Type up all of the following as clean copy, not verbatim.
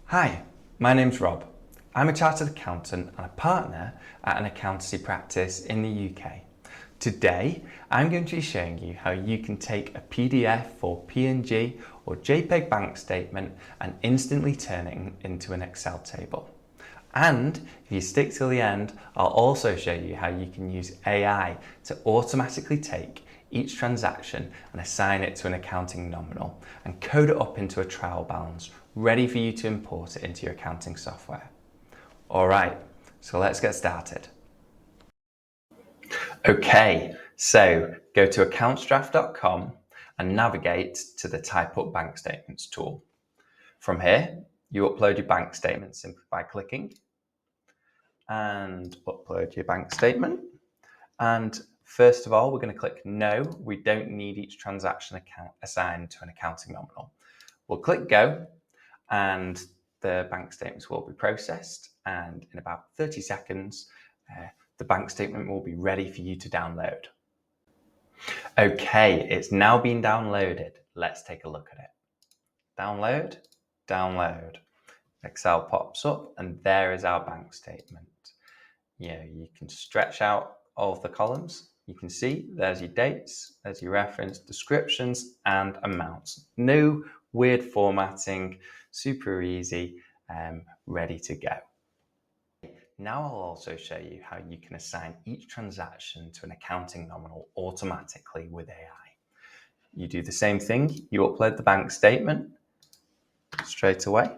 Hi, my name's Rob. I'm a chartered accountant and a partner at an accountancy practice in the UK. Today, I'm going to be showing you how you can take a PDF or PNG or JPEG bank statement and instantly turn it into an Excel table. And if you stick till the end, I'll also show you how you can use AI to automatically take each transaction and assign it to an accounting nominal and code it up into a trial balance, ready for you to import it into your accounting software. All right, so let's get started. Okay, so go to accountsdraft.com and navigate to the Type Up Bank Statements tool. From here, you upload your bank statement simply by clicking and upload your bank statement. And first of all, we're going to click no, we don't need each transaction account assigned to an accounting nominal. We'll click go and the bank statements will be processed, and in about 30 seconds, the bank statement will be ready for you to download. Okay, it's now been downloaded. Let's take a look at it. Download, download. Excel pops up and there is our bank statement. You can stretch out all of the columns. You can see there's your dates, there's your reference, descriptions and amounts. No weird formatting, super easy, ready to go. Now I'll also show you how you can assign each transaction to an accounting nominal automatically with AI. You do the same thing, you upload the bank statement straight away.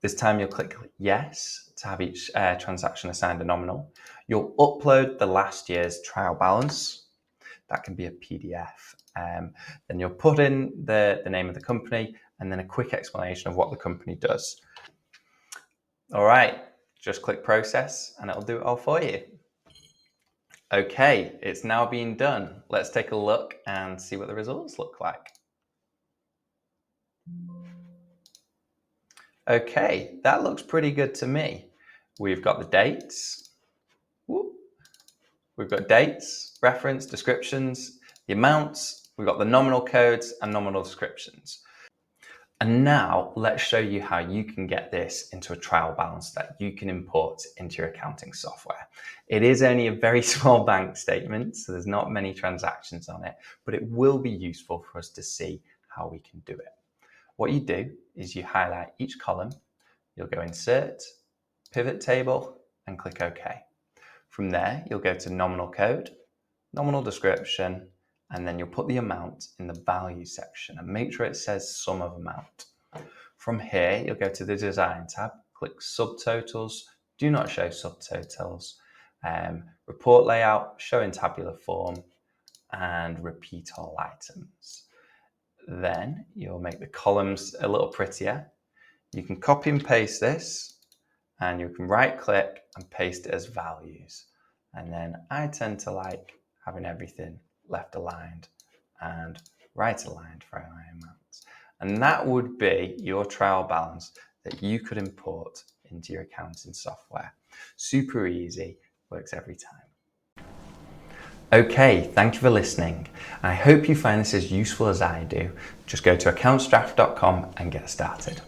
This time you'll click yes to have each transaction assigned a nominal. You'll upload the last year's trial balance. That can be a PDF. Then you'll put in the name of the company and then a quick explanation of what the company does. All right, just click process and it'll do it all for you. Okay, it's now been done. Let's take a look and see what the results look like. Okay, that looks pretty good to me. We've got the dates. We've got dates, reference, descriptions, the amounts. We've got the nominal codes and nominal descriptions. And now let's show you how you can get this into a trial balance that you can import into your accounting software. It is only a very small bank statement, so there's not many transactions on it, but it will be useful for us to see how we can do it. What you do is you highlight each column, you'll go insert, pivot table, and click OK. From there, you'll go to nominal code, nominal description, and then you'll put the amount in the value section and make sure it says sum of amount. From here, you'll go to the design tab, click subtotals, do not show subtotals, report layout, show in tabular form, and repeat all items. Then you'll make the columns a little prettier. You can copy and paste this and you can right click and paste it as values. And then I tend to like having everything left aligned and right aligned for my amounts. And that would be your trial balance that you could import into your accounting software. Super easy, works every time. Okay, thank you for listening. I hope you find this as useful as I do. Just go to accountsdraft.com and get started.